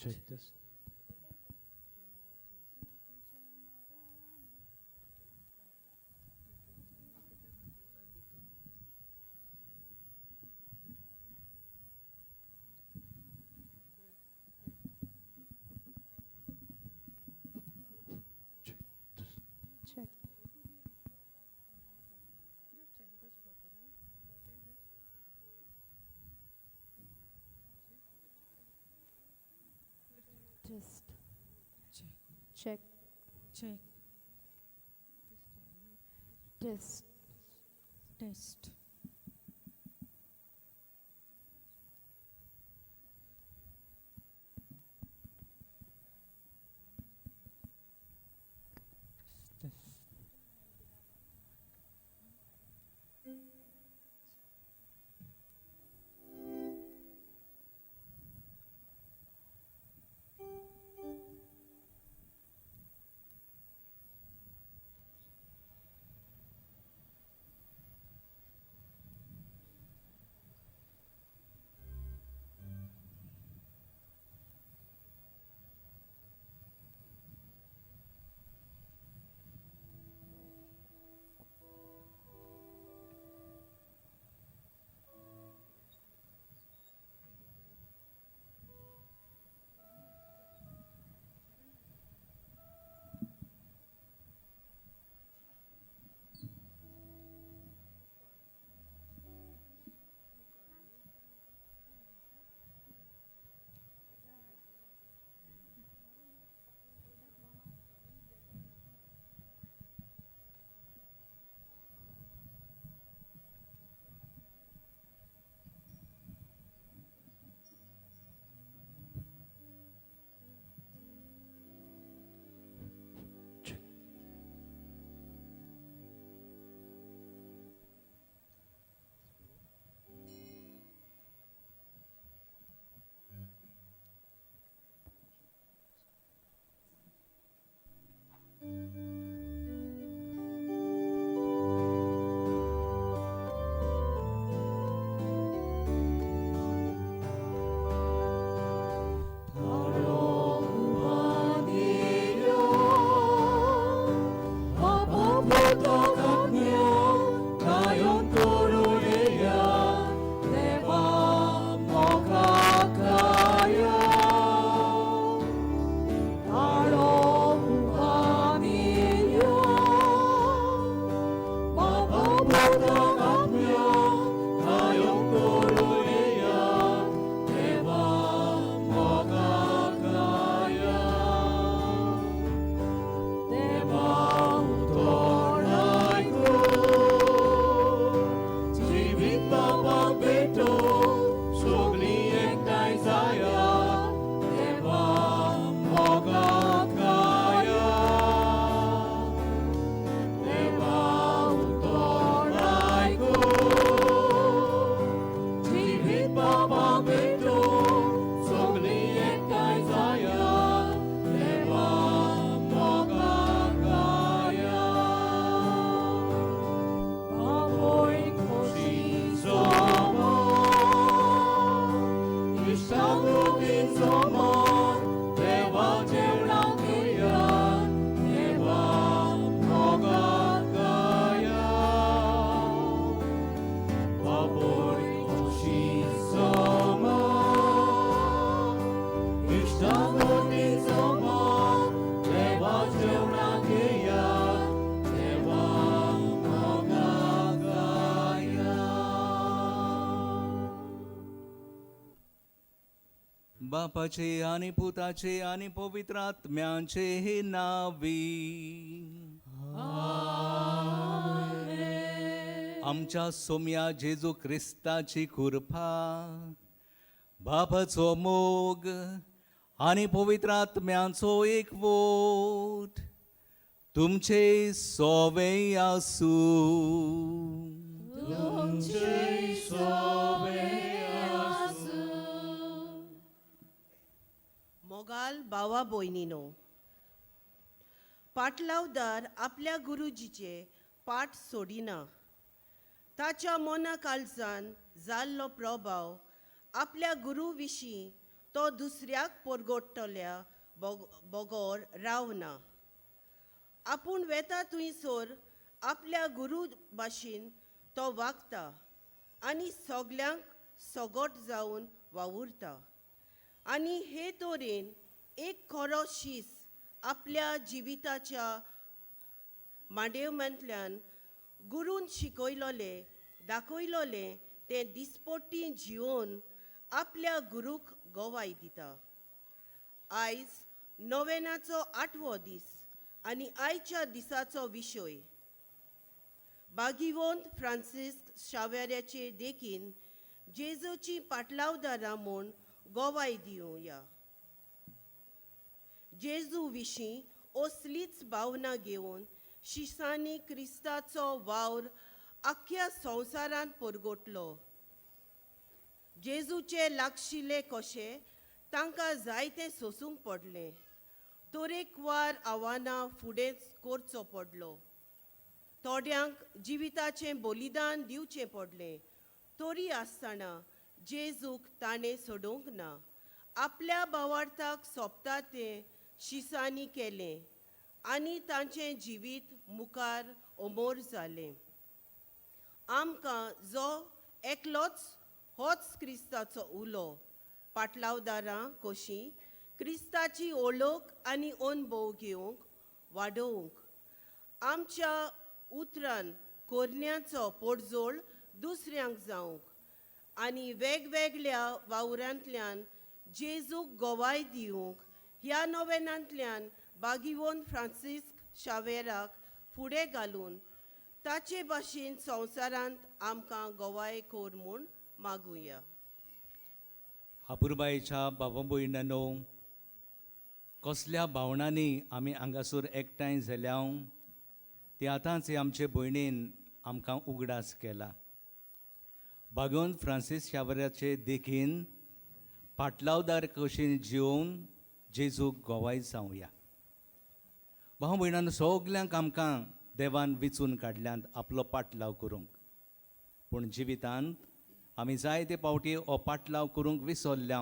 Check this. Check this. Check. Test. Check. Check. Check. Test. Test. This. Check. बापाचे आणि पुताचे आणि पवित्र आत्म्यांचे हे नावी आमच्या सोम्या जेजू ख्रिस्ताची कृपा बापाचो मोग आणि पवित्र आत्म्यांचो एकवोट तुमचे सोवे आसू मोगाल बावा भयणीनो, पाटलावदार आपल्या गुरुजीचे पाठ सोडिना. ताच्या मना काळजान जाल्लो प्रभाव आपल्या गुरू विशीं तो दुसऱ्याक परगोडटल्या बोगोर रावना. आपूण वेता थंयसर आपल्या गुरू भाशेन तो वागता आनी सगल्यांक सोगोट जावन वावुरता. आनी हे तोरेन एक खरो शीस आपल्या जिविताच्या मांडेवमंतल्यान गुरून शिकयलोले दाखयलोले ते दिसपट्टी जिवन आपल्या गुरूक गोवाय दिता. आयज नोवेनाचो 8वो दीस आनी आयच्या दिसाचो विशय भागिवंत फ्रांसिस्क शावेऱ्याचे देखीन जेजूची पाटलावदारां म्हूण गोवाय दिवया. जेजू विशीं असलीच भावना घेवन शिसांनी क्रिस्ताचो वावर आख्ख्या संवसारांत परगोटलो. जेजूचे लागशिल्ले कशें तांकां जायतें सोंसूंक पडलें. तरेकवार आव्हानां फुडें करचो पडलो. थोड्यांक जिविताचें बलिदान दिवचें पडलें. तरी आसतना जेजूक ताणें सोडूंक ना. आपल्या भावार्थाक सोंपता तें शिसांनी केलें आनी तांचें जिवीत मुखार अमोर जालें. आमकां जो एकलोच होच क्रिस्ताचो उलो पाटलावदारां कशीं क्रिस्ताची ओळख आनी अनुभव घेवंक वाडोवंक आमच्या उतरान कोरन्याचो पडजोळ दुसऱ्यांक जावंक आनी वेगवेगळ्या वावरांतल्यान जेजूक गोवाय दिवंक ह्या नोवेनांतल्यान भागिवंत फ्रांसिस्क शावेराक फुडें घालून ताचे भाशेन संवसारांत आमकां गोवाय कोर म्हूण मागुया. अपुरबायेच्या बाबा भयणांनो, कसल्या भावनांनी आमी हांगासर एकठांय जाल्या ते आतांच आमचे भयणीन आमकां उगडास केला. भागिवंत फ्रांसीस शावेराचे देखीन पाटलावदार कशेन जिवन जेजूक गोवाय जावया. भाव भयणांनो, सगल्यांक आमकां देवान विचून काडल्यात आपलो पाटलाव करूंक. पूण जिवितांत आमी जायते पावटी हो पाटलाव करूंक विसरल्या.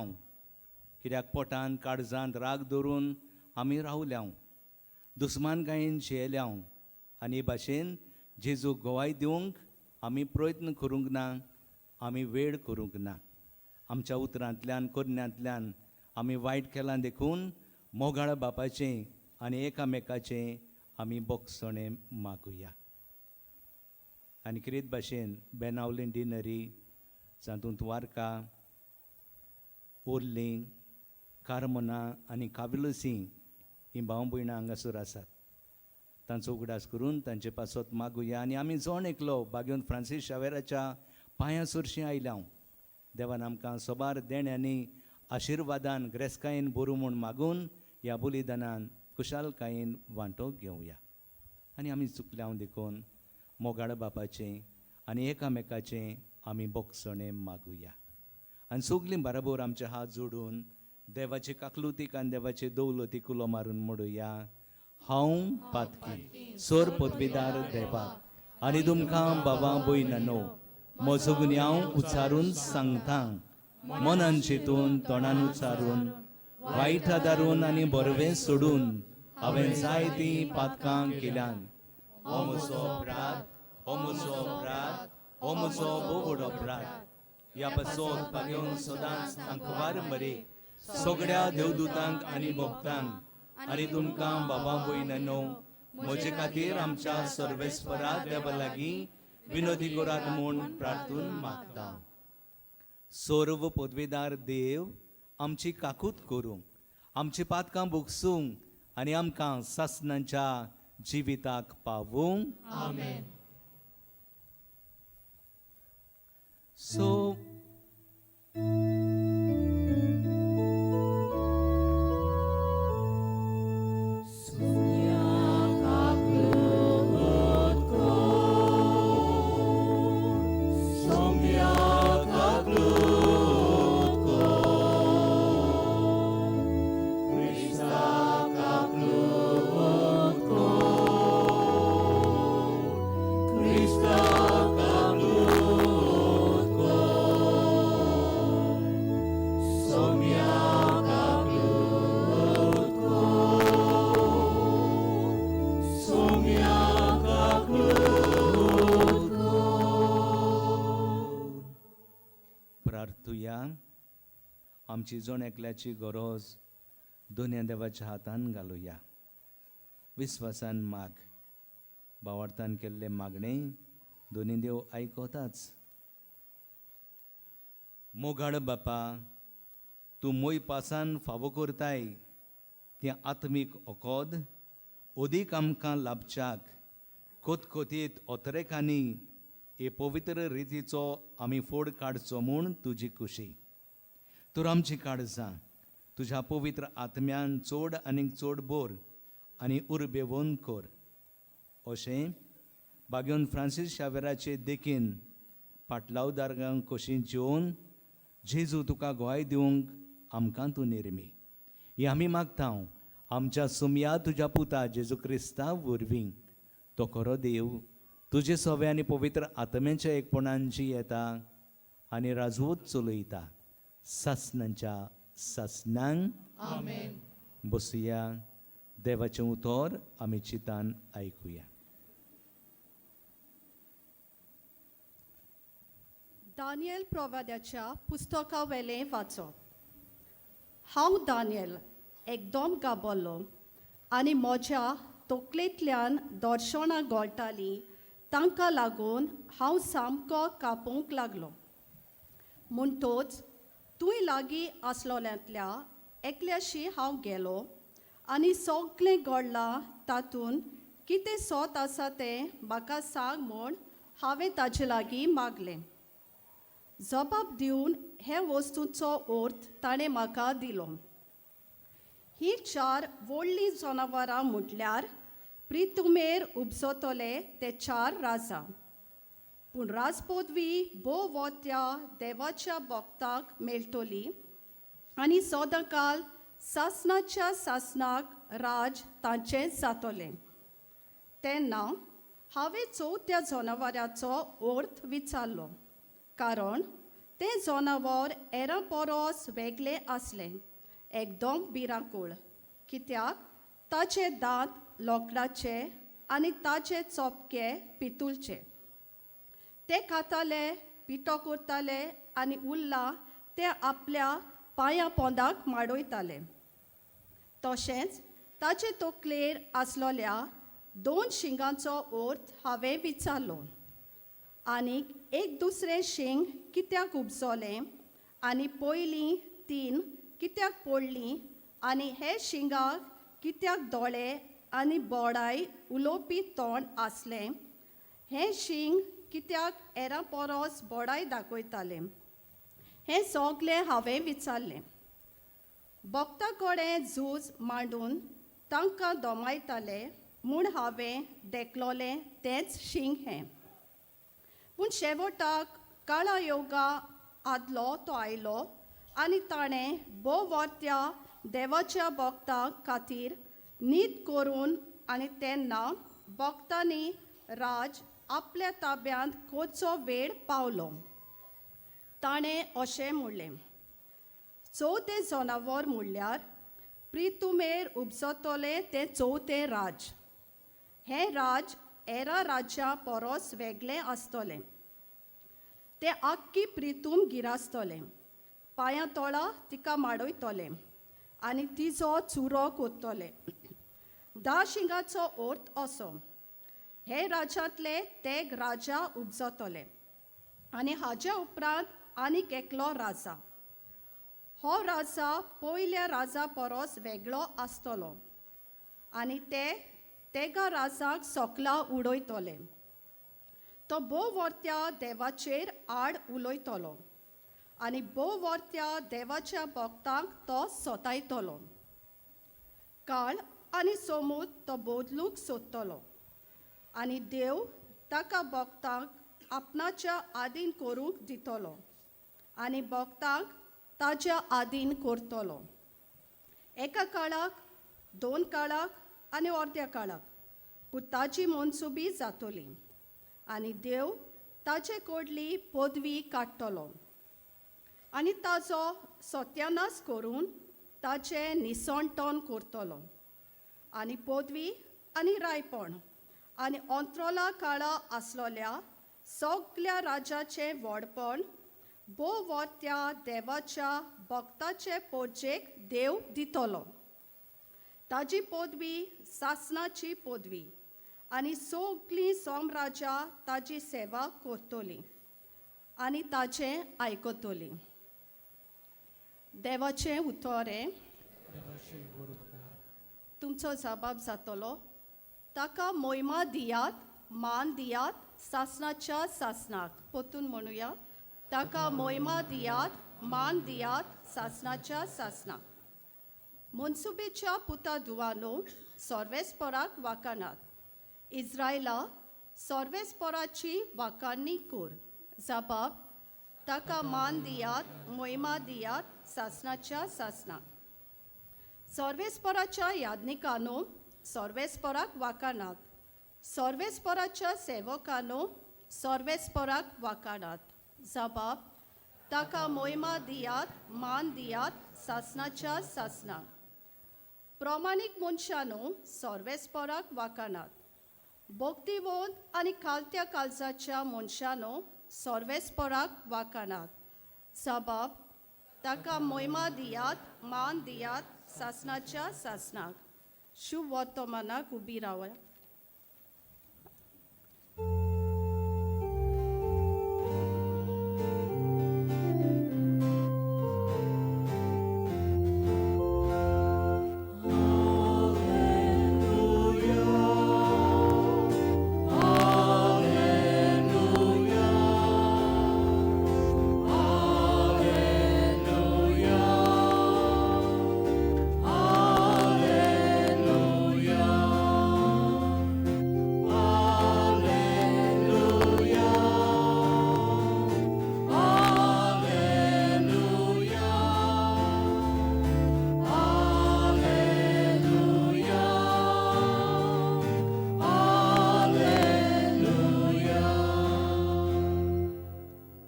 कित्याक पोटांत काळजांत राग धरून आमी रावल्या, दुस्मानकायेन जियेल्या आनी हे भाशेन जेजूक गोवाय दिवंक आमी प्रयत्न करूंक ना, आमी वेळ करूंक ना. आमच्या उतरांतल्यान कोरन्यांतल्यान आमी वायट केलां देखून मोगाळ बापाचें आनी एकामेकाचें आमी बोगसणें मागुया. आनी कितें भाशेन बेनावलीं डिनरी, जातूंत वार्का, ओर्लीं, कार्मोना आनी काविलोसी हीं भाव भयणां हांगासर आसात. तांचो उगडास करून तांचे पासत मागुया. आनी आमी जोण एकलो भागिवंत फ्रांसीस शावेराच्या पांयां सरशीं आयल्या. देवान आमकां सोबार देण्यांनी आशिर्वादान ग्रेस्कायेन बरूं म्हूण मागून ह्या बलिदानान कुशालकायेन वांटो घेवया. आनी आमी चुकल्या देखून मोगाळ बापाचें आनी एकामेकाचें आमी बोगसणें मागुया. आनी सगलीं बराबर आमचे हात जोडून देवाचे काकलुतीक आनी देवाचे दौलतीक उलो मारून म्हणुया. हांव पातकी सोर पदवीदार देवाक आनी तुमकां बाबा भयणांनो, म्हजो गुन्यांव उच्चारून सांगता, मनान चिंतून तोंडान उच्चारून वायट आदारून आनी बरवें सोडून हांवें जायतीं पातकां केल्यान. हो म्हजो अपराध, हो म्हजो अपराध, हो म्हजो बोबड अपराध. ह्या पासत भागिवंत सदांच तांकां मरे सगळ्या देवदूतांक आनी भक्तांक आनी तुमकां बाबा भयणांनो, म्हजे खातीर आमच्या सर्वेस्परा देवा लागीं विनोदी करात म्हूण प्रार्थून मागता. सर्व पदवीदार देव आमची काकूत करूंक, आमची पातकां भोगसूंक आनी आमकां सासणांच्या जिविताक पावूंक. आमेन. सो आमची जण एकल्याची गरज दोन्ही देवाच्या हातान घालुया. विस्वासान माग. भावार्थान केल्ले मागणे दोन्ही देव आयकताच. मोगाळ बापा, तूं मोय पासान फावो करताय तें आत्मीक ओकोद ओदीक आमकां लाभच्याक कोतकोतीत ओतरेकांनी हे पवित्र रितीचो आमी फोड काडचो म्हूण तुजी खुशी. तर आमची काळजां तुज्या पवित्र आत्म्यान चोड आनीक चोड बोर आनी उर्बेवून कोर. अशें बागेवन फ्रांसीस शावेराचे देखीन पाटलावदारांक खोशेन जेवन जेजू तुका गोंय दिवंक आमकां तूं निर्मी. ही आमी मागतांव आमच्या सुमया तुज्या पुता जेजू क्रिस्ता वरवीं. तो खरो देव तुजे सवे आनी पवित्र आत्म्याच्या एकपणान जी येता आनी राजवत चलयता सासनांच्या सासनांक. आमेन. बसुया. देवाचें उतर आमी चितान आयकुया. दानियल प्रवाद्याच्या पुस्तका वेलें वाचप. हांव दानियल एकदम गाबल्लो आनी म्हज्या तकलेंतल्यान दर्शनां गळटालीं तांकां लागून हांव सामको कापूंक लागलो. म्हणटच तुंय लागीं आसलोल्यांतल्या एकल्याशी हांव गेलो आनी सगळें घडलां तातूंत कितें सोत आसा तें म्हाका सांग म्हूण हांवें ताचे लागीं मागलें. जबाब दिवन हे वस्तूंचो अर्थ ताणें म्हाका दिलो. ही 4 व्हडलीं जनावरां म्हटल्यार प्रितुमेर उपजतले ते 4 राजा. पूण राजपदवी भोवत्या देवाच्या भक्तांक मेळटली आनी सदांकाल सासनाच्या सासनाक राज तांचें जातलें. तेन्ना हांवें 4थ्या जनावराचो अर्थ विचारलो, कारण तें जनावर हेरां परस वेगळें आसलें, एकदम भिरांकूळ, कित्याक ताचे दांत लोकडाचे आनी ताचे चोपके पितूलचे. ते खाताले, पिठो करताले आनी उरलां ते आपल्या पांया पोंदाक माडयताले. तशेंच ताचे तकलेर आसलोल्या 2 शिंगांचो अर्थ हांवें विचारलो. आनीक एक दुसरें शिंग कित्याक उपजलें आनी पयलीं 3 कित्याक पडलीं आनी हे शिंगाक कित्याक दोळे आनी बोडाय उलोवपी तोंड आसलें. हें शिंग कित्याक हेरां परस बोडाय दाखयतालें. हें सगळें हांवें विचारलें. भक्तां कडेन झूज मांडून तांकां दोमायताले म्हूण हांवें देखलोलें तेंच शिंग हें. पूण शेवटाक काळा योगा आदलो तो आयलो आनी ताणें भोवत्या देवाच्या भक्तां खातीर न्हीद करून आनी तेन्ना भक्तांनी राज आपल्या ताब्यांत खंयचो वेळ पावलो. ताणें अशें म्हणलें, 4थें जनावर म्हणल्यार प्रितुमेर उपजतलें तें 4थें राज. हें राज हेरां राज्यां परस वेगळें आसतलें. तें आख्खी प्रितूम गिरासतलें, पांयां तोळा तिका माडयतलें आनी तिजो चुरो कोत्तले. 10 शिंगाचो अर्थ असो, हे राज्यांतले तेग राजा उपजतले आनी हाच्या उपरांत आनीक एकलो राजा. हो राजा पयल्या राजा परस वेगळो आसतलो आनी ते तेगा राजाक सोकला उडयतले. तो भोवत्या देवाचेर आड उलयतलो आनी भोवत्या देवाच्या भक्तांक तो सोतायतलो. काळ आनी समूद तो बदलूंक सोदतलो आनी देव ताका भक्तांक आपणाच्या आदीन करूंक दितलो आनी भक्तांक ताच्या आदीन करतलो. एका काळाक, 2 काळाक आनी अर्द्या काळाक, पूण ताची मनसुबी जातली आनी देव ताचे कडली पदवी काडटलो आनी ताचो सत्यानास करून ताचें निसणटण करतलो आनी पदवी आनी रायपण आनी अंत्रोला काळा आसलोल्या सगळ्या राजाचें व्हडपण त्या देवाच्या भक्ताचे पोरजेक देव दितलो. ताजी पदवी सासनाची पदवी आनी सगळीं सोमराजा ताजी सेवा करतली आनी ताचें आयकतली. देवाचें उतोरें तुमचो जबाब जातलो. ताका मोहिमा दियात, मान दियात, सासनाच्या सासनाक. पोतून म्हणुया, ताका मोहिमा दियात, मान दियात, सासनाच्या सासनाक. मनसुबेच्या पुता दुवानो सर्वेस्पराक वाकानात. इस्रायला सर्वेस्पराची वाकाणी कोर. जबाब, ताका मान दियात, मोहिमा दियात, सासनाच्या सासनाक. सर्वेस्पराच्या याज्ञिकानो सर्वेस्पराक वाकानात. सर्वेस्पराच्या सेवकानो सर्वेस्पराक वाकानात. जबाब, ताका मोहिमा दियात, मान दियात, सासनाच्या सासनाक. प्रामाणीक मनशानो सर्वेस्पराक वाकानात. भक्तिवंत आनी कालत्या काळजाच्या मनशानो सर्वेस्पराक वाकानात. जबाब, ताका मोहिमा दियात, मान दियात, सासनाच्या सासनाक. शुभ वर्तमानाक उबी रावा.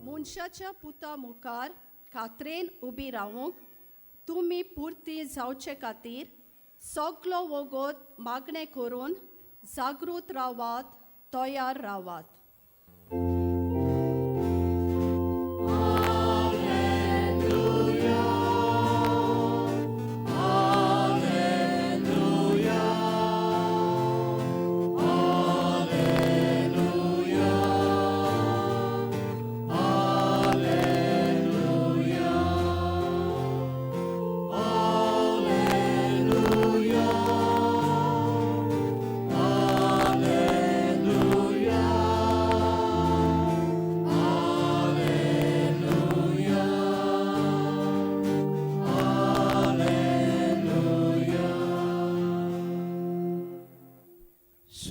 मनशाच्या पुता मुखार खात्रेन उबी रावूंक तुमी पुर्ती जावचे खातीर सगलो वगत मागणें करून जागृत रावात, तयार रावात.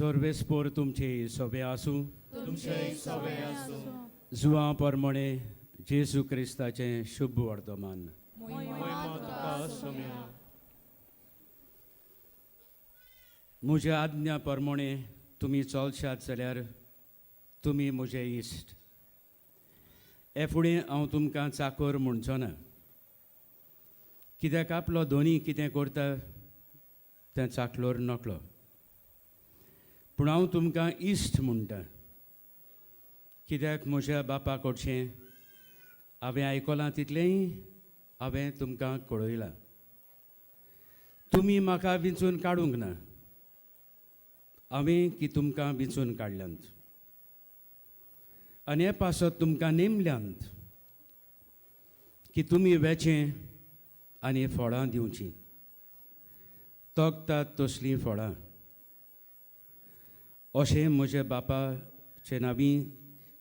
सर्वेस्पोर तुमचे सोबे आसूं. जुवां प्रमाणे जेजू क्रिस्ताचें शुभ वर्तमान. म्हज्या आज्ञा प्रमाणे तुमी चलशात जाल्यार तुमी म्हजे इश्ट. हे फुडें हांव तुमकां चाकर म्हणचो ना, कित्याक आपलो धोनी कितें करता तें चाकलोर नकलो. पूण हांव तुमकां इश्ट म्हणटा, कित्याक म्हज्या बापा कडचें हांवें आयकलां तितलेंय हांवें तुमकां कळयलां. तुमी म्हाका विंचून काडूंक ना, हांवें की तुमकां विंचून काडल्यांत. आनी हे पासत तुमकां नेमल्यांत की तुमी वेचें आनी फळां दिवचीं. तगतात तसलीं फळां. अशें म्हज्या बापाचे नांवी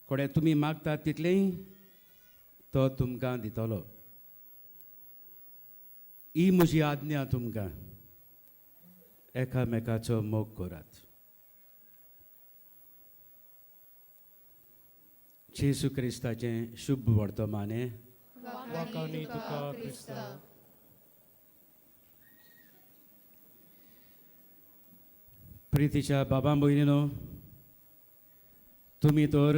कोणे तुमी मागतात तितलेंय तो तुमकां दितलो. ही म्हजी आज्ञा तुमकां, एकामेकाचो मोग करात. जेजू क्रिस्ताचें शुभ वर्तमाने. प्रितीच्या बाबा भयणीनो, तुमी तर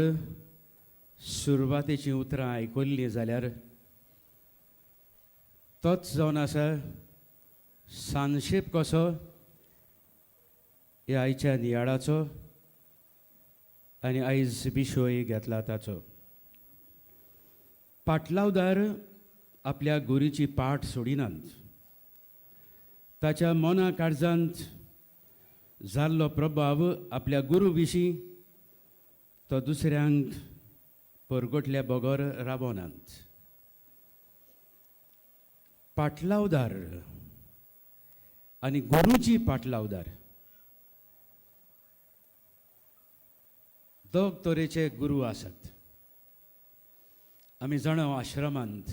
सुरवातेचीं उतरां आयकल्लीं जाल्यार तोच जावन आसा सांशेप कसो ह्या आयच्या नियाळाचो आनी आयज विशय घेतला ताचो. पाटलावदार आपल्या गुरूची पाठ सोडिनात. ताच्या मना काळजांत जाल्लो प्रभाव आपल्या गुरू विशीं तो दुसऱ्यांक परगोटल्या बगोर राबोनात. पाटलावदार आनी गुरूची पाटलावदार दोग तरेचे गुरू आसात. आमी जाणा आश्रमांत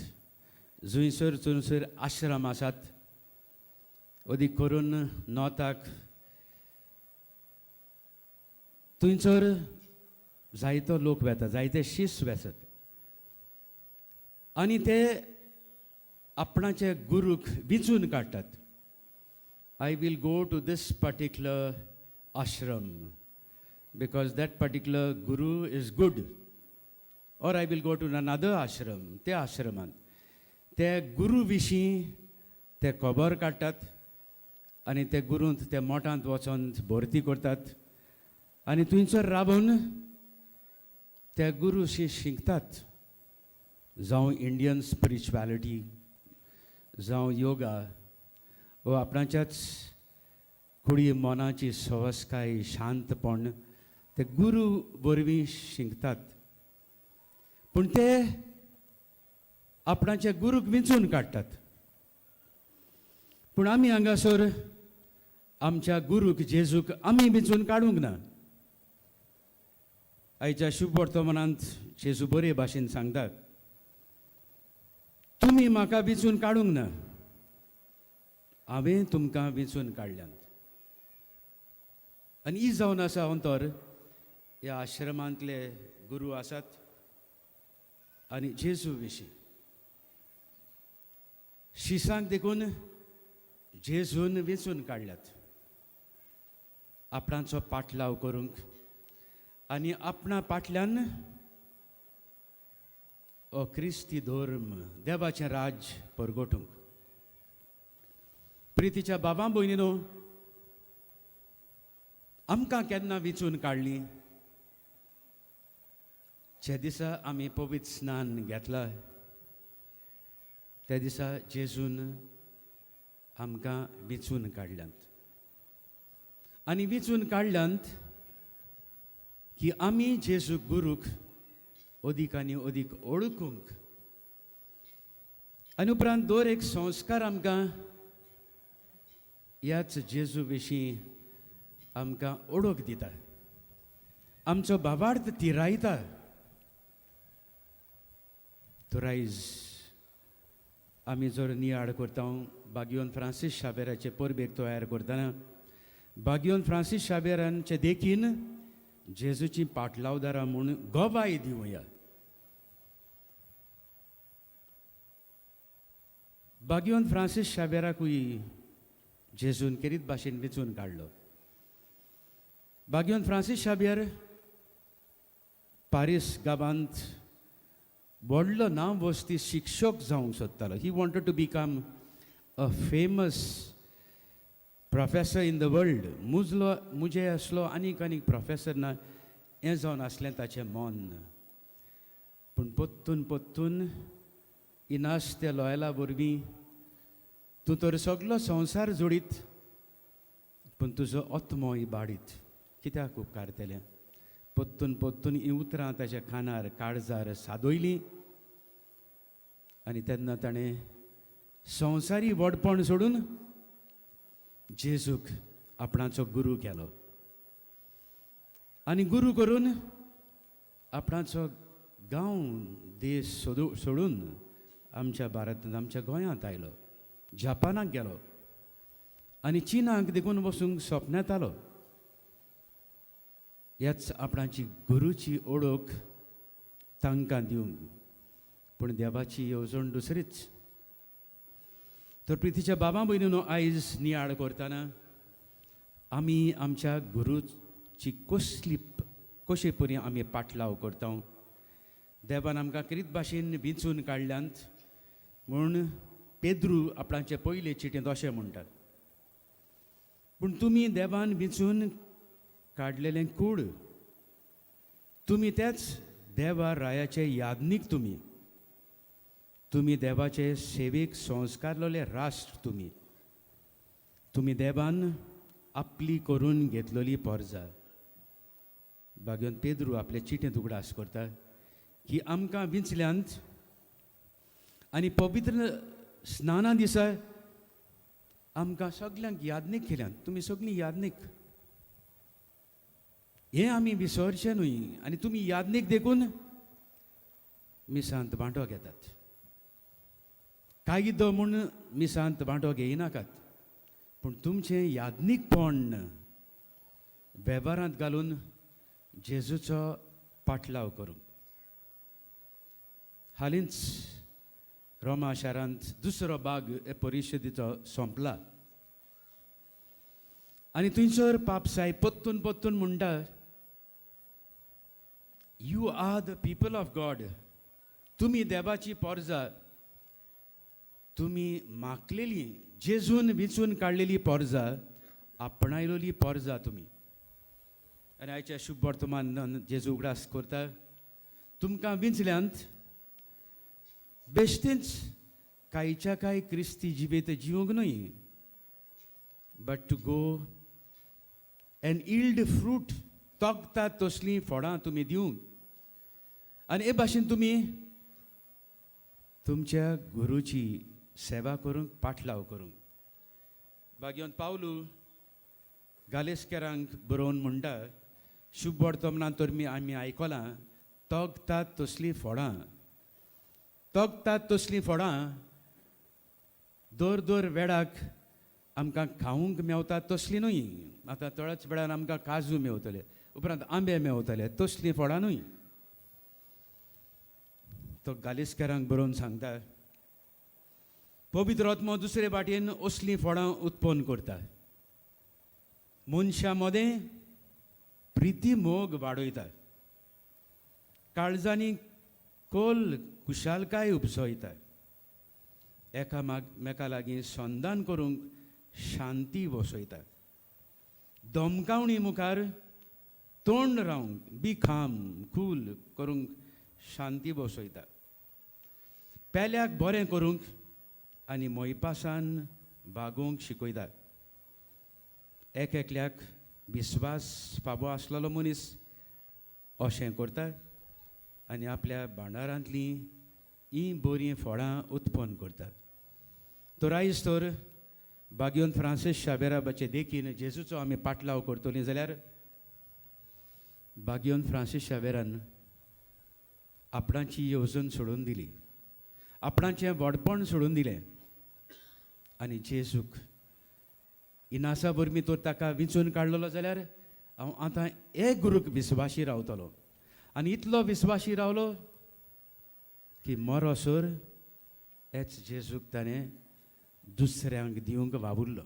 जुंयसर चुनसर आश्रम आसात. अदीक करून नॉताक थंयसर जायतो लोक वेता, जायते शिस वेसत आनी ते आपणाचे गुरूक विचून काडटात. I will go to this particular ashram because that particular guru is good, और I will go to another ashram. ते आश्रमांत ते गुरू विशीं ते खबर काडटात आनी ते गुरूंत ते मोठांत वचोन भरती करतात आनी थंयसर राबून ते गुरूशी शिकतात. जावं इंडियन स्पिरिच्युएलिटी, जावं योगा, व आपणाच्याच कुडी मनाची सवस्काय, शांतपण ते गुरू वरवीं शिकतात. पूण ते आपणाच्या गुरूक विंचून काडटात. पूण आमी हांगासर आमच्या गुरूक जेजूक आमी विंचून काडूंक ना. आयच्या शुभ वर्तमानांत जेजू बरे भाशेन सांगतात, तुमी म्हाका विंचून काडूंक ना, हांवें तुमकां विंचून काडल्यात. आनी ही जावन आसा अंतर ह्या आश्रमांतले गुरू आसात आनी जेजू विशीं. शिसांक देखून जेजून वेंचून काडल्यात आपणाचो पाटलाव करूंक आनी आपणा फाटल्यान हो क्रिस्ती धर्म, देवाचें राज परगोटूंक. प्रितीच्या बाबा भयणीनो, आमकां केन्ना विचून काडली? जे दिसा आमी पवित्र स्नान घेतला त्या दिसा जेजून आमकां विचून काडल्यात. आनी विचून काडल्यात की आमी जेजू गुरूक अदीक आनी अदीक ओळखूंक. आनी उपरांत दर एक संस्कार आमकां ह्याच जेजू विशीं आमकां ओळख दिता, आमचो भावार्थ तिरायता. तर आयज आमी जर नियाळ करता बागयोन फ्रांसीस शाबेराचे परबेक तयार करतना बागयोन फ्रांसीस शाबेरांचे देखीन जेजूची पाटलावदारां म्हूण गोबाय दिवया. बागयोन फ्रांसीस शाबेराकूय जेजून केरीत भाशेन वेंचून काडलो. बागयोन फ्रांसीस शाबेर पारीस गांवांत व्हडलो नांव वस्ती शिक्षक जावंक सोदतालो. He wanted to become a famous professor in the world. मुजे असलो आनीक आनीक प्रोफेसर ना हें जावन आसलें ताचें मन. पूण पोत्तून पोत्तून इनास्ते लॉयला वरवीं तूं तर सगलो संवसार जोडीत पूण तुजो आत्मो इबाडीत. कित्याक उपकारतलें? पोत्तून पोत्तून ही उतरां ताच्या कानार काळजार सादोयलीं आनी तेन्ना ताणें संवसारी व्हडपण सोडून जेजूक आपणाचो गुरू केलो. आनी गुरू करून आपणाचो गांव देश सोडून आमच्या भारतांत, आमच्या गोंयांत आयलो. जपानाक गेलो आनी चीनाक देखून वचूंक स्वप्न येतालो. ह्याच आपणाची गुरूची ओळख तांकां दिवंक. पूण देवाची येवजण दुसरीच. तर प्रितीच्या बाबा भयणीनो, आयज नियाळ करतना आमी आमच्या गुरूची कशे परी आमी पाटलाव करता. देवान आमकां किरीत भाशेन विंचून काडल्यांत म्हूण पेद्रू आपणाचे पयले चिटेंत अशें म्हणटात. पूण तुमी देवान विंचून काडलेलें कूड, तुमी तेच देवा रायाचे यादनीक. तुमी तुम्ही देवाचे सेवेक संस्कारलोले राष्ट्र तुम्ही देवान आपली करून घेतलेली पोरजा. बागेन पेद्रू आपले चिटेंत उगडास करता की आमकां विंचल्यांत आनी पवित्र स्नाना दिसा आमकां सगल्यांक यादनीक केल्यांत. तुमी सगळीं यादनीक हें आमी विसरचें न्हय. आनी तुमी यादनीक देखून मिसांत वांटो घेतात. कायद म्हूण मिसांत वांटो घेयनाकात, पूण तुमचें यादनीकपण वेव्हारांत घालून जेजूचो पाटलाव करूंक. हालींच रोमा शारांत दुसरो भाग हे परिशदेचो सोंपला आनी थंयसर पापसाय पत्तून पत्तून म्हणटा, you are the people of God. तुमी देवाची पोरजा. तुमी मागलेली जेजून विचून काडलेली पोरजा, आपणायलेली पोरजा तुमी. आनी आयच्या शुभ वर्तमान जेजू उगडास करता. तुमकां विंचल्यांत बेश्टेंच कांयच्या कांय क्रिस्ती जिबेत जिवंक न्हय, but to go and yield fruit. तोगता तसलीं फळां तुमी दिवंक. आनी हे भाशेन तुमी तुमच्या गुरूची सेवा करूंक, पाटलाव करूंक. बागेवन पावलू गालेस्करांक बरोवन म्हणटा, शुभ वर्तमानांत तर आमी आयकलां, तोगतात तसलीं फळां. तोगतात तसलीं फळां दर दर वेळाक आमकां खावंक मेवतात तसलीं न्हय. आतां थोड्याच वेळार आमकां काजू मेवतले, उपरांत आंबे मेवतले, तसलीं फळां न्हय. तो गालेस्करांक बरोवन सांगता, पवित्र आत्मो दुसरे वाटेन असलीं फळां उत्पन्न करता. मनशा मदें प्रिती मोग वाडयता. काळजांनी खोल कुशालकाय उपसयता. एकामेका लागीं संधान करूंक शांती वसयता. धमकावणी मुखार तोंड रावंक बिखाम कूल करूंक शांती बसयता. पेल्याक बरें करूंक आनी मोयपासान भागोवंक शिकयता. एकल्याक विस्वास फाबो आसलेलो मनीस अशें करता आनी आपल्या भांडारांतलीं ही बरीं फळां उत्पन्न करता. तर आयज तर बागेवन फ्रांसीस शाबेराबाचे देखीन जेजूचो आमी पाटलाव करतलीं जाल्यार बागेवन फ्रांसीस शाबेरान आपणाची येवजण सोडून दिली, आपणाचें व्हडपण सोडून दिलें आनी जेजूक इनासा बरमी तर ताका विंचून काडलेलो जाल्यार हांव आतां एक गुरूक विस्वाशी रावतलो. आनी इतलो विस्वाशी रावलो की मरोसर हेच जेजूक ताणें दुसऱ्यांक दिवंक वावुरलो.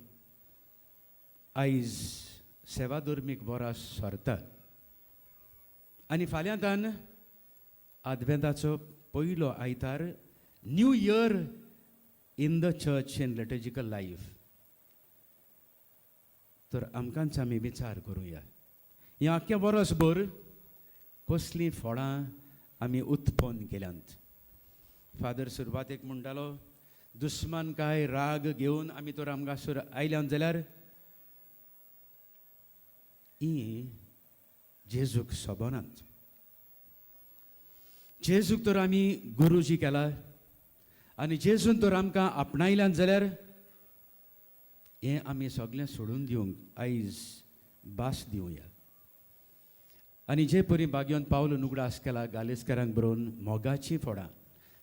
आयज सेवा धर्मीक वरां सरता आनी फाल्यांतान आदवेंताचो पयलो आयतार, new year in the church in liturgical life. तर आमकांच आमी विचार करुया, हें आख्खें वर्सभर कसलीं फळां आमी उत्पन्न केल्यांत. फादर सुरवातेक म्हणटालो, दुस्मान काय राग घेवन आमी तर आमकां आयल्यांत जाल्यार ही जेजूक सोबनात. जेजूक तर आमी गुरुजी केला आनी जेजून तर आमकां आपणायल्यांत जाल्यार हें आमी सगळें सोडून दिवंक आयज भास दिवया. आनी जे परी बागेवन पावलो उगडास केला गालेस्करांक बरोवन मोगाचीं फळां,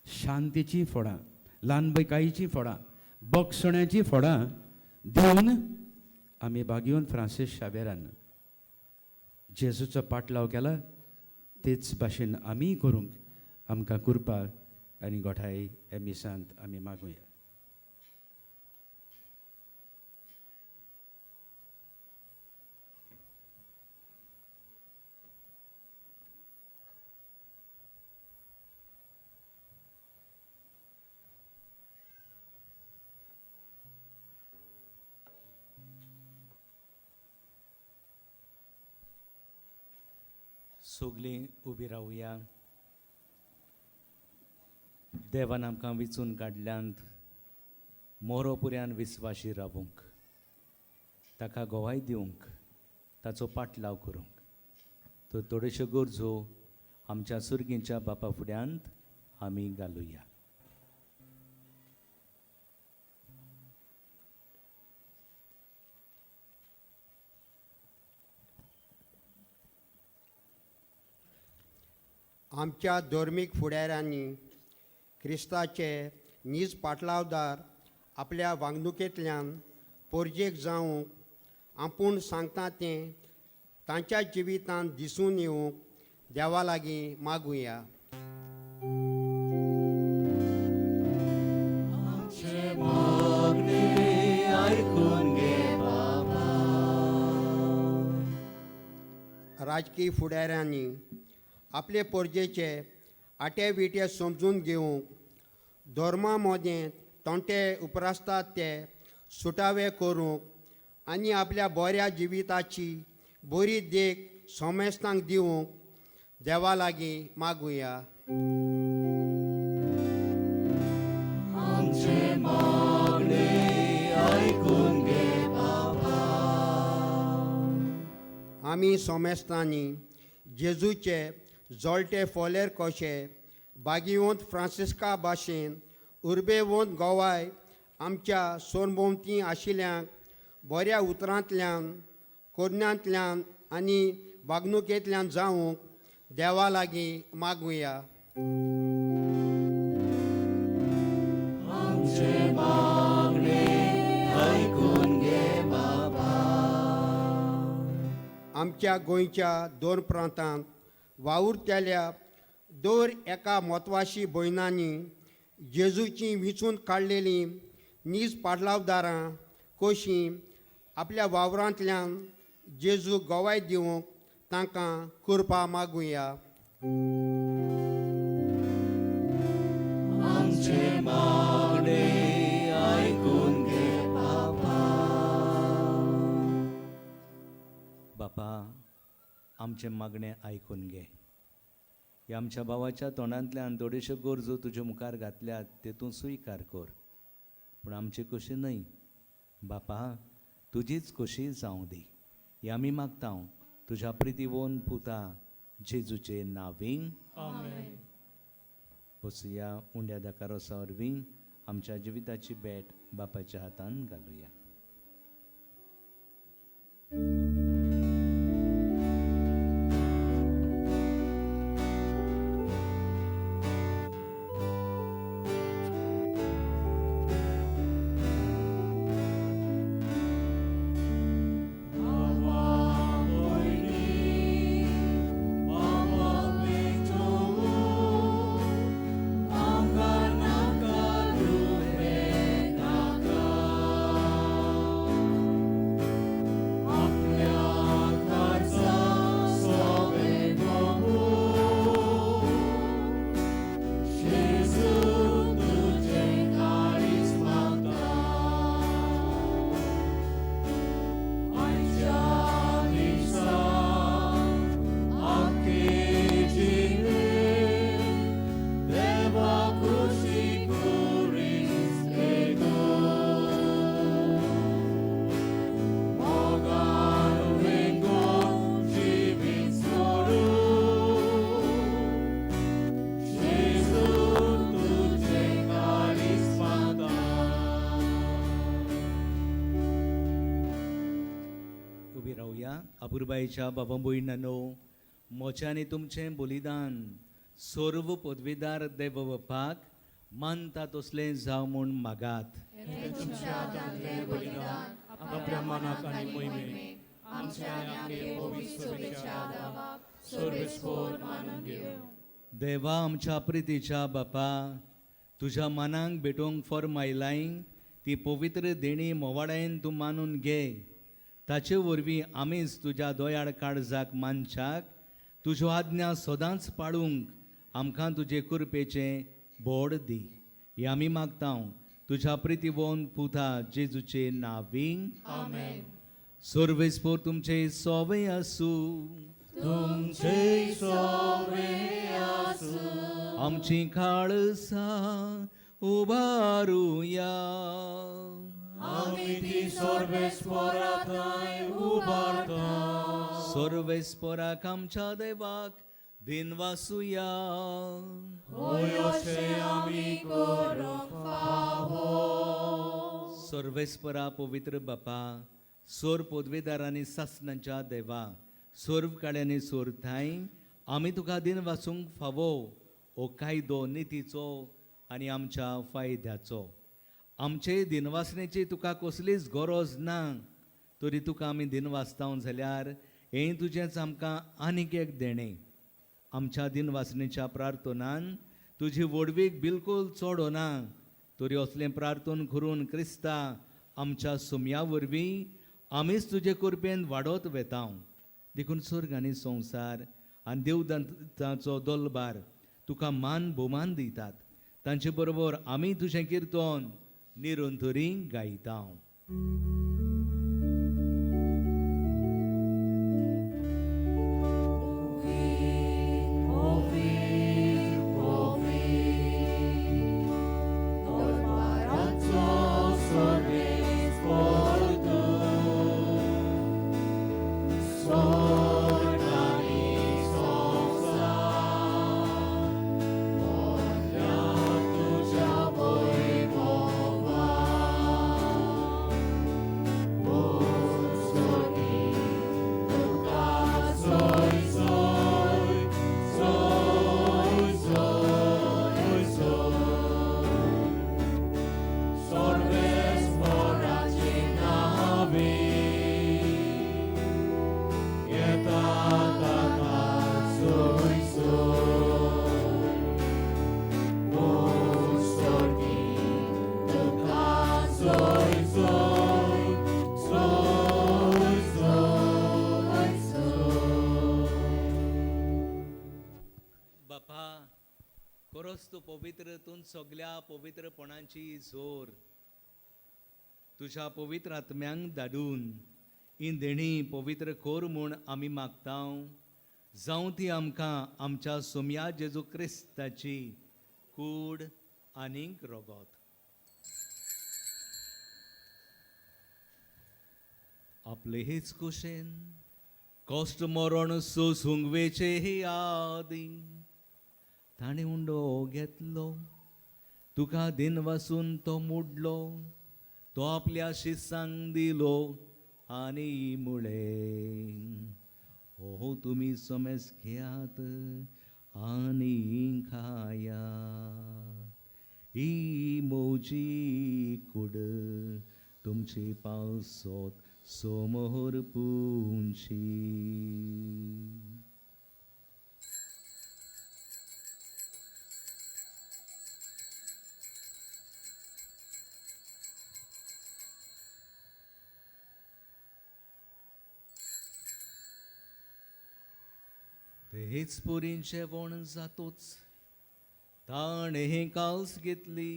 शांतीचीं फळां, ल्हानबायकायेचीं फळां, बगसण्याचीं फळां दिवन आमी बागेवन फ्रांसीस शाबेरान जेजूचो पाटलाव केला. तेच भाशेन आमी करूंक आमकां कृपा आनी गोठाय हे मिसांत आमी मागुया. सगळीं उबी रावया. देवान आमकां विचून काडल्यांत मोरोपुऱ्यान विस्वाशी रावूंक, ताका गोवाय दिवंक, ताचो पाटलाव करूंक. तो थोड्योश्यो गरजो आमच्या सुर्गींच्या बापा फुड्यांत आमी घालुया. आमच्या धर्मीक फुडाऱ्यांनी क्रिस्ताचे नीज पाटलावदार आपल्या वागणुकेंतल्यान पोरजेक जावंक आपूण सांगता तें तांच्या जिवितांत दिसून येवंक देवा लागीं मागुया. राजकीय फुडाऱ्यांनी आपले पोरजेचे आटे विटे समजून घेवंक धर्मा मदें तोंटे उपरासतात ते सुटावे करूंक आनी आपल्या बऱ्या जिविताची बरी देख सोमेस्तांक दिवंक देवा लागीं मागुया. आमी सोमेस्तांनी जेजूचे जोलटे फोलेर कशे बागीवंत फ्रांसिस्का भाशेन उर्बेवंत गोवाय आमच्या सोनभोंवती आशिल्ल्यांक बऱ्या उतरांतल्यान कोडण्यांतल्यान आनी वागणुकेंतल्यान जावंक देवा लागीं मागुया. आमच्या गोंयच्या 2 प्रांतांत वावुरतेल्या 2 एका म्हत्वाची भयणांनी जेजूची विचून काडलेलीं नीज पाटलावदारां कशीं आपल्या वावरांतल्यान जेजू गोवाय दिवंक तांकां कृपा मागुया. बापा, आमचें मागणें आयकून घे. ह्या आमच्या भावाच्या तोंडांतल्यान थोड्योश्यो गरजो तुज्या मुखार घातल्यात, तेतूं स्विकार कर. पूण आमची खोशी न्हय बापा, तुजीच खोशी जावं दी. हें आमी मागता तुज्या प्रितीवोन पुता जेजूचे नांवीं. बसुया. उंड्या दाकारोसा वरवीं आमच्या जिविताची भेट बापाच्या हातान घालुया. अपुरबाईच्या बाबा भयणांनो, मोचे आनी तुमचें बलिदान सर्व पदवीदार देव बापाक मानता तसलें जावं म्हूण मागात. आपल्या मनाक आनी मोहिमेक आमच्या आनी आमगे पवित्र सभेच्या आदाराक सर्वेस्पर मानून घेवं. देवा आमच्या प्रितीच्या बापा, तुज्या मनाक भेटोवंक फॉर्मायलाय ती पवित्र देणी मोवाडायन तूं मानून घे. ताचे वरवीं आमीच तुज्या दोयाळ काळजाक मानशाक तुज्यो आज्ञा सदांच पाळूंक आमकां तुजे कृपेचें बोड दी. हें आमी मागता तुज्या प्रितीवोन पुता जेजूचे नांवीं. सर्वेस्पर तुमचे सोवे आसूं. तुमचे सोवे आसूं. आमची काळसा उबारुया आमी ती सोर्बेस्पोराताय उबारता सर्वेस्पराक आमच्या देवाक दिनवासुया ओयोशे आमी करूंक फावो सर्वेस्परा पवित्र बापा सोर पदवीदारांनी सासणांच्या देवा सोर्व काळ्यांनी सोरताय आमी तुका दिन वाचूंक फावो ओ कायदो नितीचो आनी आमच्या फायद्याचो आमचे दिनवासनेची तुका कसलीच गरज ना तरी तुका आमी दिन वाचता जाल्यार हें तुजेंच आमकां आनीक एक देणें आमच्या दिनवासनेच्या प्रार्थनान तुजी वडवीक बिलकुल चोडो ना तरी असलें प्रार्थन करून क्रिस्ता आमच्या सुमया वरवीं आमीच तुजे कृपेन वाडत वेता देखून स्वर्ग आनी संवसार आनी देवदंताचो दोलबार तुका मान भोवमान दितात तांचे बरोबर आमी तुजें किर्तन निरंतरी गायता बापा खरोच तूं पवित्र तूं सगळ्या पवित्रपणाची जोर तुझ्या पवित्र आत्म्यांक धाडून ही देणी पवित्र कोर म्हूण आमी मागता जावं ती आमकां आमच्या सोम्या जेजू क्रिस्ताची कूड आनीक रोगोत आपले हेच कुशेन कश्ट मरण सोसूंक वेचे हे आदी ताणें उंडो घेतलो तुका दिन वासून तो मोडलो तो आपल्या शिसांक दिलो आनी मुळे हो तुमी सोमेस घेयात आनी खायात ही मोजी कूड तुमची पावसोत सोमोर पुंची हेच पुरीन जेवण जातोच ताणे हे काल्स घेतली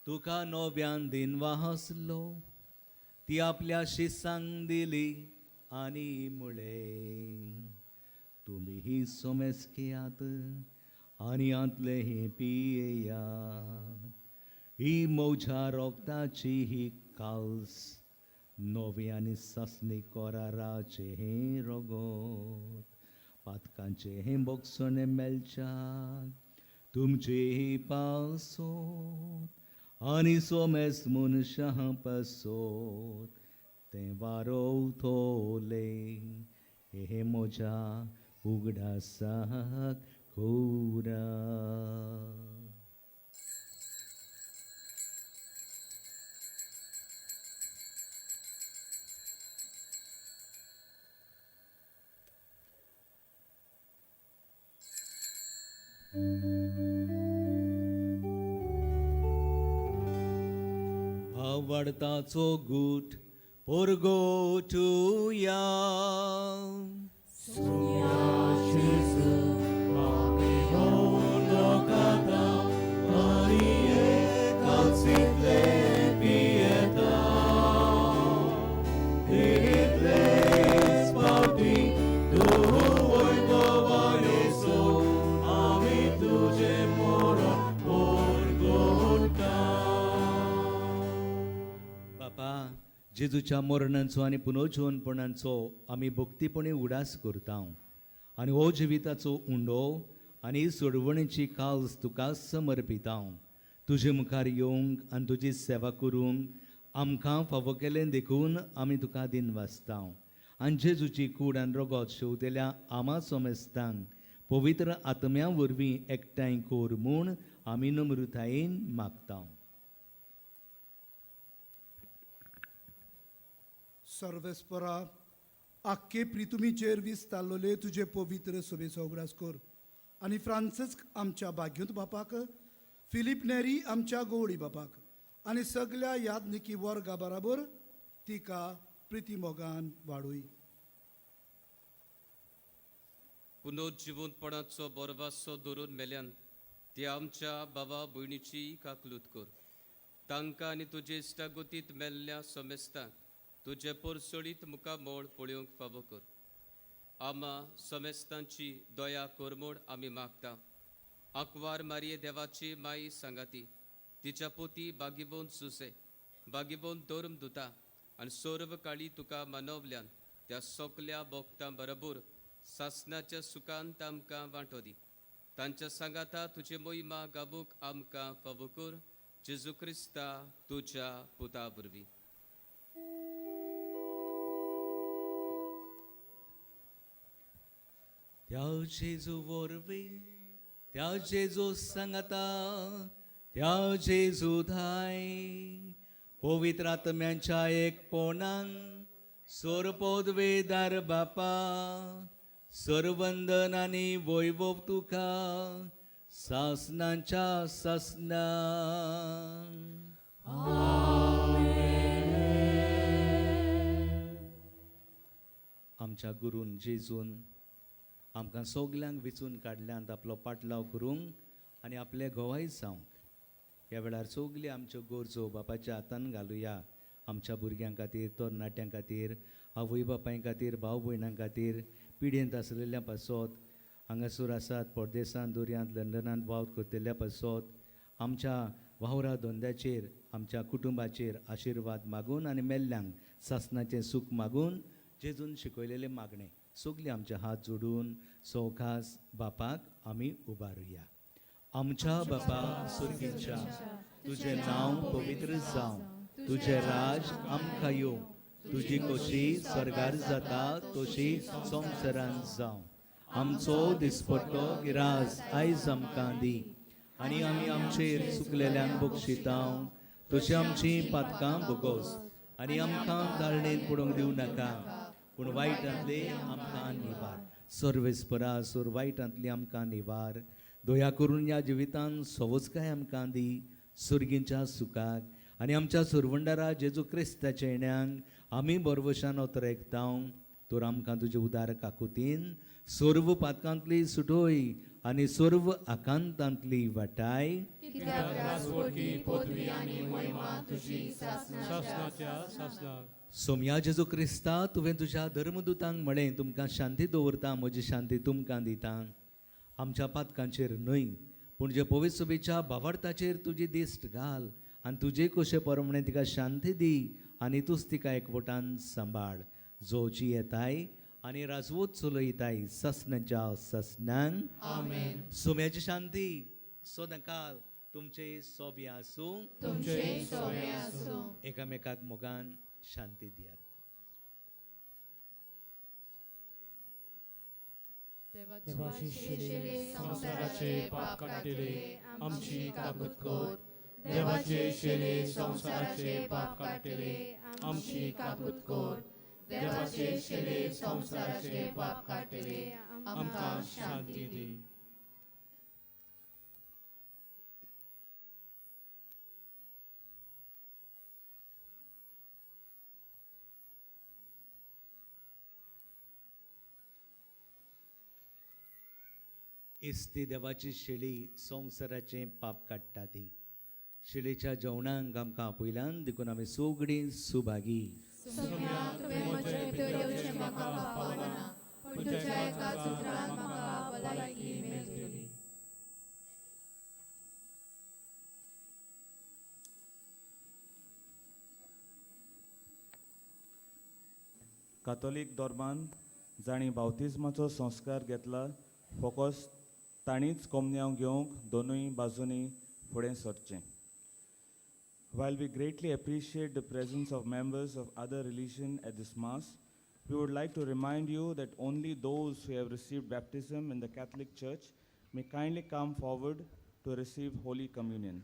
तुका नव्यान दिनवा हसलो ती आपल्या शिसांक दिली आनी मुळे तुम्ही ही सोमेस घेयात आनी आतले हे पियेयात ही मोझ्या रोगताची ही काल्स नवे आनी ससनी कोराराचे हे रोगोत पातकांचे हे बोगसोने मेलच्याक तुमचे हे पावसोत आनी सोमेस मनशां पासोत ते वारोवतोले हे मोज्या उगडासाक कोरा आवडताचो गूट पोरगोटुया Tuja तुका जेजूच्या मरणांचो आनी पुनर्जीवनपणांचो आमी भक्तीपणी उडास करता आनी हो जिविताचो उंडो आनी सोडवणेची काळज तुका समर्पिता. तुजे मुखार येवंक आनी तुजी सेवा करूंक आमकां फावो केलें देखून आमी तुका दिनवासता. आनी जेजूची कूड आनी रगत शेवतेल्या आमा सोमेस्तांक पवित्र आत्म्या वरवीं एकठांय कोर म्हूण आमी नम्रतायेन मागता. सर्वेस्परा आख्खे प्रितुमीचेर विस्तारलोले तुजे पवित्र सभेचो उगडास कर आनी फ्रांसिस्क आमच्या भाग्युत बापाक, फिलीप नेरी आमच्या गवळी बापाक आनी सगळ्या यादनिकी वर्गा बराबर तिका प्रितीमोगान वाडूय. पुनर्जीवनपणाचो बरवासो धरून मेल्यान ती आमच्या बाबा भयणीची काकलूत कर. तांकां आनी तुजे इश्टागतीत मेल्ल्या समेस्तांक तुजे परसळीत मुखामोळ पळोवंक फावो कर. आमा समेस्तांची दया कर म्हूण आमी मागता. आंकवार मारये देवाची माई सांगाती, तिच्या पोती बागीबोन सुसे, बागीबोन धर्म दुता आनी सर्व काळी तुका मानवल्यान त्या सगल्या भक्तां बरोबर सासणाच्या सुखांत आमकां वांटो दी. तांच्या सांगाता तुजी मोहिमा गावूंक आमकां फावो कर. जेजू क्रिस्ता तुज्या पुता वरवीं. त्या जेजू वरवीं, त्या जेजू सांगाता, त्या जेजू धाय पवित्र आत्म्यांच्या एकपणान सोरपोदवेदार बापा सर्वंदन आनी वैभव तुका सासनांच्या सासना. आमच्या गुरून जेजून आमकां सगल्यांक वेचून काडल्यांत आपलो पाटलाव करूंक आनी आपले घोवाय जावंक. ह्या वेळार सगली आमच्यो गरजो बापाच्या हातान घालुया. आमच्या भुरग्यां खातीर, तरणाट्यां खातीर, आवय बापाय खातीर, भाव भयणां खातीर, पिडयेंत आसलेल्या पासत, हांगासर आसात परदेसांत, दर्यांत, लंडनांत वावत करतल्या पासत, आमच्या वावरा धंद्याचेर, आमच्या कुटुंबाचेर आशिर्वाद मागून आनी मेल्ल्यांक सासणाचें सूख मागून जेजून शिकयलेले मागणे सगलीं आमचे हात जोडून सौखास बापाक आमी उबारुया. आमच्या बापा सुर्गीच्या, तुजें नांव पवित्र जावं, तुजें राज आमकां येवं, तुजी खोशी स्वर्गार जाता तशी संवसारांत जावं. आमचो दिसपट्टो गिरास आयज आमकां दी आनी आमी आमचेर चुकलेल्यांक बक्षिता तशी आमची पातकां भोगोस आनी आमकां दाळणेंत पडूंक दिवं नाका पूण वायटांतले आमकां निवार. सर्वेस्परा सोर वायटांतली आमकां निवार. दया करून ह्या जिवितान सवचकाय आमकां दी सुर्गींच्या सुखाक आनी आमच्या सुरवंडारा जेजू क्रिस्ताच्या येण्याक आमी बरवशान ओतरेकता. तर आमकां तुजे उदार काकुतीन सर्व पातकांतली सुटोय आनी सर्व आकांतांतली वाटाय. सोम्या जेजू क्रिस्ता तुवें तुज्या धर्मदुतांक म्हळें तुमकां शांती दवरता, म्हजी शांती तुमकां दिता. आमच्या पातकांचेर न्हय पूण जे पवित्र सभेच्या भावार्थाचेर तुजी दिश्ट घाल आनी तुजे कशे परमणे तिका शांती दी आनी तूंच तिका एकवटान सांबाळ. जोची येताय आनी राजवत चलयताय ससनाच्या ससनांक. आमेन. सोम्याची शांती सदां काल तुमचे सोबे आसूं. एकामेकाक मोगान शांती दियात. देवाची शिले संसाराचे पाप काढलेले आमची काकूत कर. देवाचे शिले संसाराचे पाप काढलेले आमची काकूत कर. देवाचे शिले संसाराचे पाप काढलेले आमकां शांती दी. इस्ती देवाची शिळी संवसाराचें पाप काडटा ती. शिळेच्या जेवणांक आमकां पयल्यान देखून आमी सगळीं सुभागी. कातोलीक धर्मान जाणी बावतिजमाचो संस्कार घेतला फकत ताणीच कोमन्याव घेवंक दोनूय बाजूंनी फुडें सरचें. While we greatly appreciate the presence of members of other religion at this Mass, we would like to remind you that only those who have received baptism in the Catholic Church may kindly come forward to receive Holy Communion.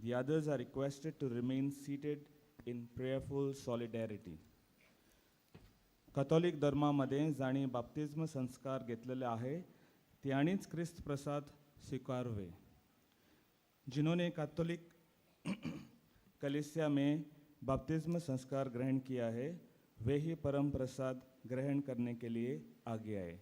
The others are requested to remain seated in prayerful solidarity. Catholic धर्मामध्ये जाणी बाप्तिस्म संस्कार घेतलेले आहे त्यांनीच ख्रिस्त प्रसाद स्वीकारवे. जिन्होंने Catholic कलीसिया में बपतिस्म संस्कार ग्रहण किया है वे ही परम प्रसाद ग्रहण करने के लिए आगे आए.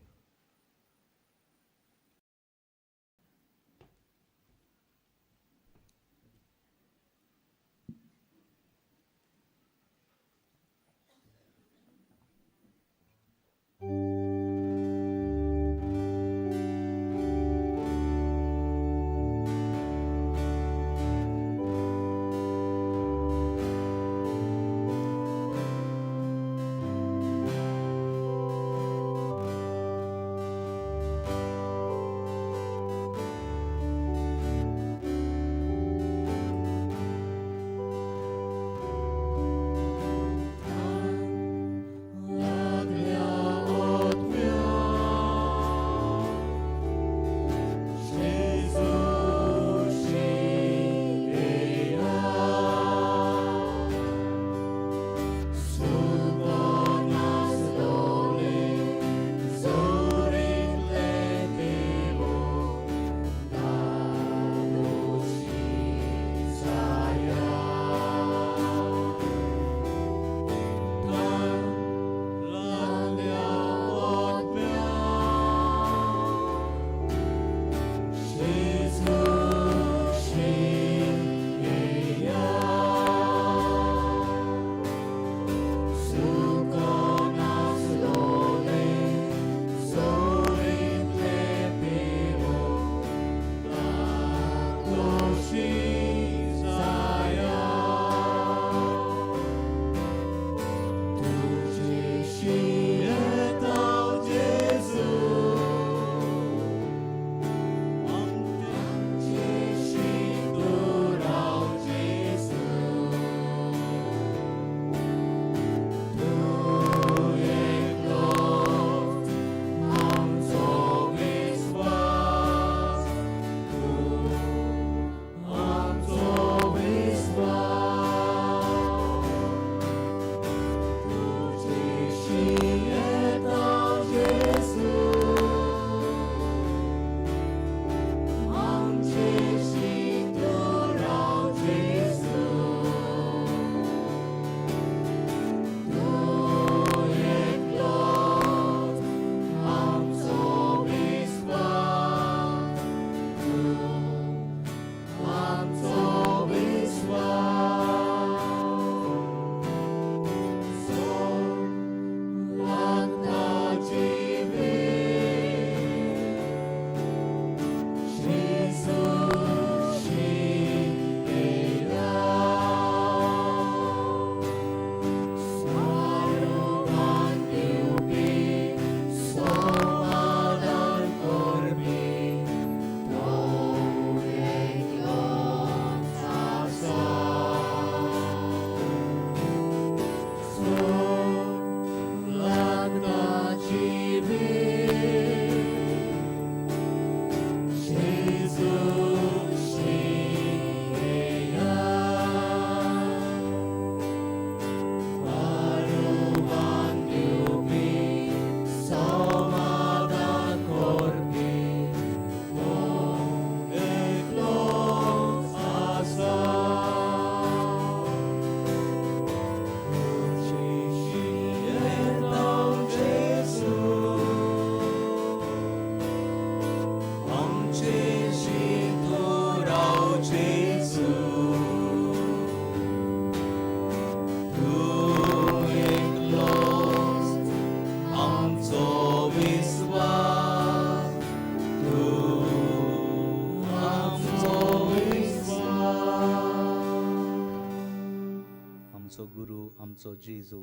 आमचो गुरू आमचो जेजू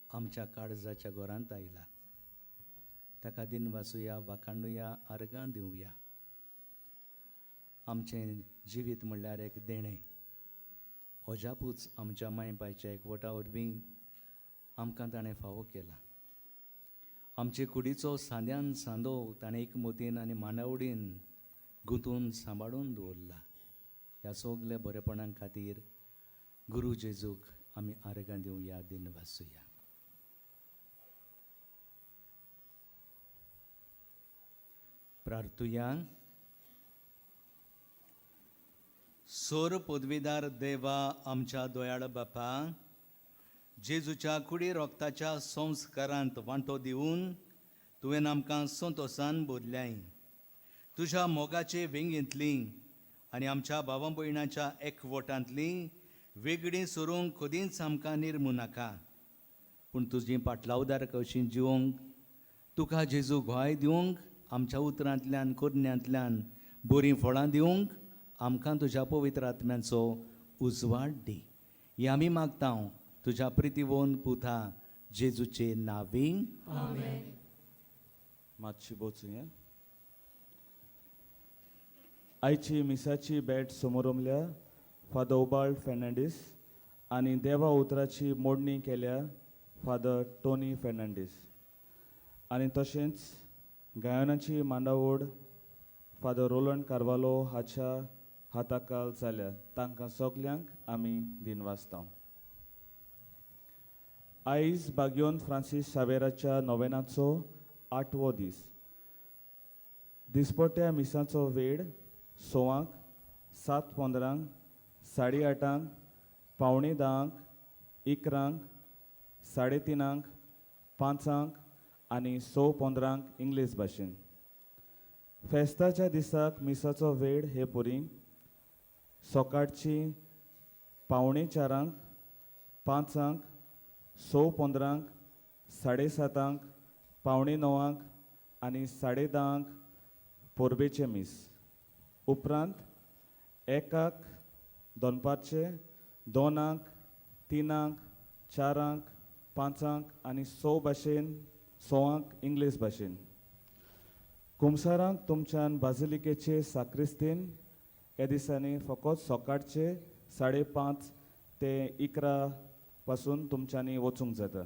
आमच्या काळजाच्या गोरांत आयला. ताका दिन वाचुया, वाखाणुया, आर्गां दिवया. आमचें जिवीत म्हणल्यार एक देणें. ओजापूच आमच्या माय बायच्या एकवटा वरवीं आमकां ताणें फावो केला. आमचे कुडीचो सांद्यान सांदो ताणें एकमतीन आनी मांडावडीन गुंतून सांबाळून दवरला. ह्या सगल्या बरेपणां खातीर गुरू जेजूक आमी आर्गां दिवया, दिन वाचुया. प्रार्थुया. सोर पदवीदार देवा, आमच्या दोयाळ बापा, जेजूच्या कुडी रोगताच्या संस्कारांत वांटो दिवन तुवें आमकां संतोशान भरल्याय. तुज्या मोगाचे वेंगेंतली आनी आमच्या भावां भयणाच्या एकवटांतली वेगळीं सोरूंक कदींच आमकां निर्मू नाका. पूण तुजी पाटलावदार कशी जिवंक तुका जेजू गोंय दिवंक, आमच्या उतरांतल्यान करण्यांतल्यान बरीं फळां दिवंक आमकां तुज्या पवित्र आत्म्याचो उजवाड दी. ही आमी मागता तुज्या प्रितीवोन पुता जेजूचे नांवीं. मातशी बोचुया. आयची मिसाची बॅट समोर उमल्या फादर ओबाल्ड फेर्नांडीस आनी देवा उतराची मोडणी केल्या फादर टोनी फेर्नांडीस आनी तशेंच गायनाची मांडावड फादर रोलंड कार्वालो हाच्या हाताखाल जाल्या. तांकां सगल्यांक आमी दिन वाचता. आयज बागयोन फ्रांसीस शावेराच्या नोवेनाचो 8वो दीस. दिसपट्ट्या मिसाचो वेळ 6:00, 7:15, 8:30, 9:45, 11, 3:30, 5 आनी 6:15 इंग्लीश भाशेन. फेस्ताच्या दिसाक मिसाचो वेळ हे पुरी सकाळची 4:45, 5, 6:15, 7:30, 9:45 आनी 10:30 पोरबेचे मीस. उपरांत 1, 2 2, 3, 4, 5 आनी 6 भाशेन 6 इंग्लीश भाशेन. कुमसारांक तुमच्यान बाजिलिकेचे साक्रिस्तीन ह्या दिसांनी फकत सकाळचे 5:30 ते 11 पासून तुमच्यांनी वचूंक जाता.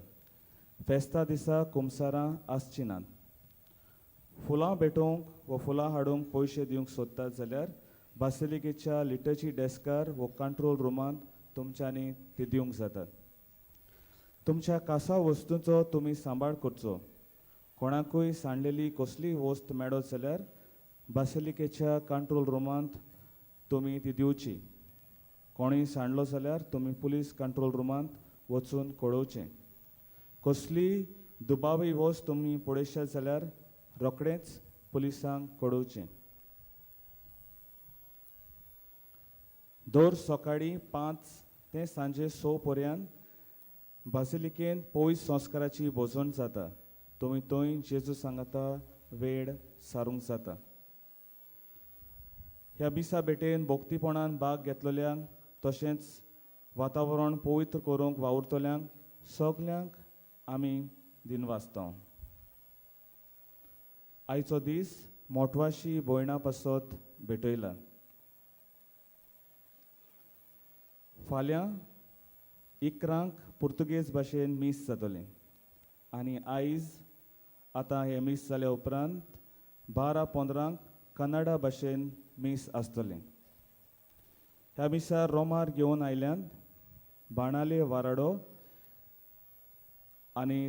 फेस्ता दिसा कुमसारां आसची नात. फुलां भेटोवंक व फुलां हाडूंक पयशे दिवंक सोदतात जाल्यार बासिलिकेच्या लिटरची डेस्कार व कंट्रोल रुमांत तुमच्यांनी ती दिवंक जातात. तुमच्या खासा वस्तूंचो तुमी सांबाळ करचो. कोणाकूय सांडलेली कसली वस्त मेळत जाल्यार बासिलिकेच्या कंट्रोल रुमांत तुमी ती दिवची. कोणीय सांडलो जाल्यार तुमी पुलीस कंट्रोल रुमांत वचून कळोवचें. कसली दुबावी वस्त तुमी पळयशात जाल्यार रोखडेंच पुलिसांक कळोवचें. दर सकाळीं 5 ते सांजे 6 पर्यंत बासिलिकेन पवित्र संस्काराची बोजवण जाता. तुमी थंय जेजू सांगाता वेळ सारूंक जाता. ह्या मिसा भेटेन भोक्तीपणान भाग घेतलेल्यांक तशेंच वातावरण पवित्र करूंक वावुरतल्यांक सगल्यांक आमी दिन वाचता. आयचो दीस मोटवाशी भयणा पासत भेटयला. फाल्यां 11 पुर्तुगेज भाशेन मीस जातलें आनी आयज आतां हे मीस जाल्या उपरांत 12:15 कन्नडा भाशेन मीस आसतलें. ह्या मिसार रोमार घेवन आयल्यान बाणाले वाराडो आनी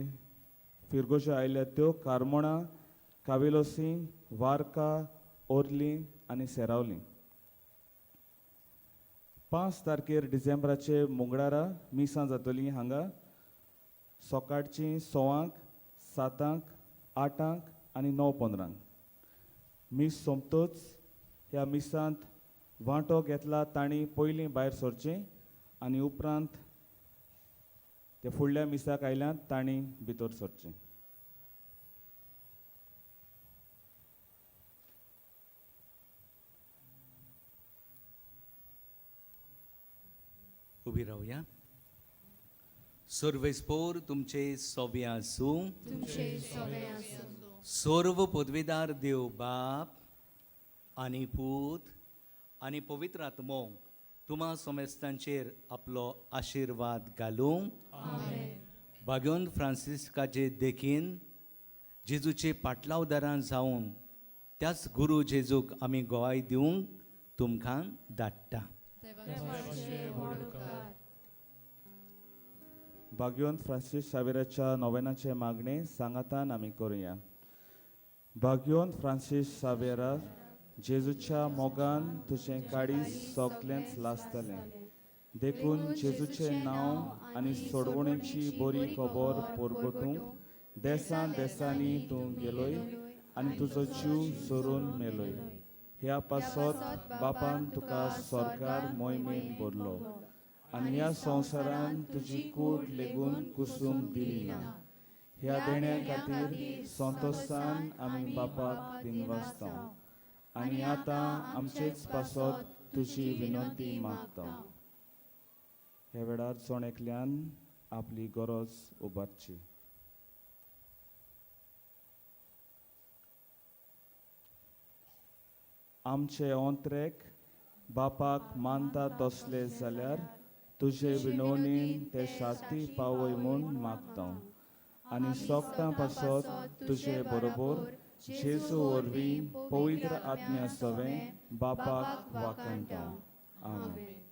फिरगोश्यो आयल्यात त्यो कार्मोणा, कावेलोसी, वार्का, ओर्ली आनी सेरावली. 5 तारखेर डिसेंबराचे मंगळारा मिसां जातलीं हांगा सकाळची 6, 7, 8 आनी 9:15. मीस सोंपतच ह्या मिसांत वांटो घेतला तांणी पयलीं भायर सरचें आनी उपरांत ते फुडल्या मिसाक आयल्यात तांणी भितर सरचें. उबी रावया. सर्वेस्पोर तुमचे सोबे आसूं तुमचे सोबे आसूं सर्व पदवीदार देव बाप आनी पूत आनी पवित्र आत्मो तुम्हा सोमेस्तांचेर आपलो आशिर्वाद घालूं भाग्योन फ्रांसिस्काचे देखीन जेजूचे पाटलावदारां जावन त्याच गुरू जेजूक आमी गोवाय दिवंक तुमकां धाडटा. देवाचे व्हड उपकार भाग्यवंत फ्रांसीस सावेराच्या नोवेनाचे मागणे सांगातान आमी करुया. भाग्यवंत फ्रांसीस सावेरा, जेजूच्या मोगान तुझें काळीज सोगल्यांच लासतलें. देखून जेजूचें नांव आनी सोडवणेची बरी खबर परगटूंक देसान देसांनी तूं गेलोय आनी तुजो जीव सोरून मेलोय. ह्या पासत बापान तुका सरकार मोहिमेन भरलो आनी ह्या संवसारान तुजी कूड लेगून कुसूम दिली ना. ह्या देण्या खातीर संतोशान आमी बापाक दिनवासता आनी आतां आमचेच पासत तुजी विनंती मागता. ह्या वेळार चोण एकल्यान आपली गरज उबारची. आमचे ऑंत्रेक बापाक मानता तसले जाल्यार तुजे विनवणेन ते शास्ती पावय म्हूण मागता आनी सोगटां पासत तुजे बरोबर जेजू वरवीं पवित्र आत्म्या सवें बापाक वाकणटा. आमेन.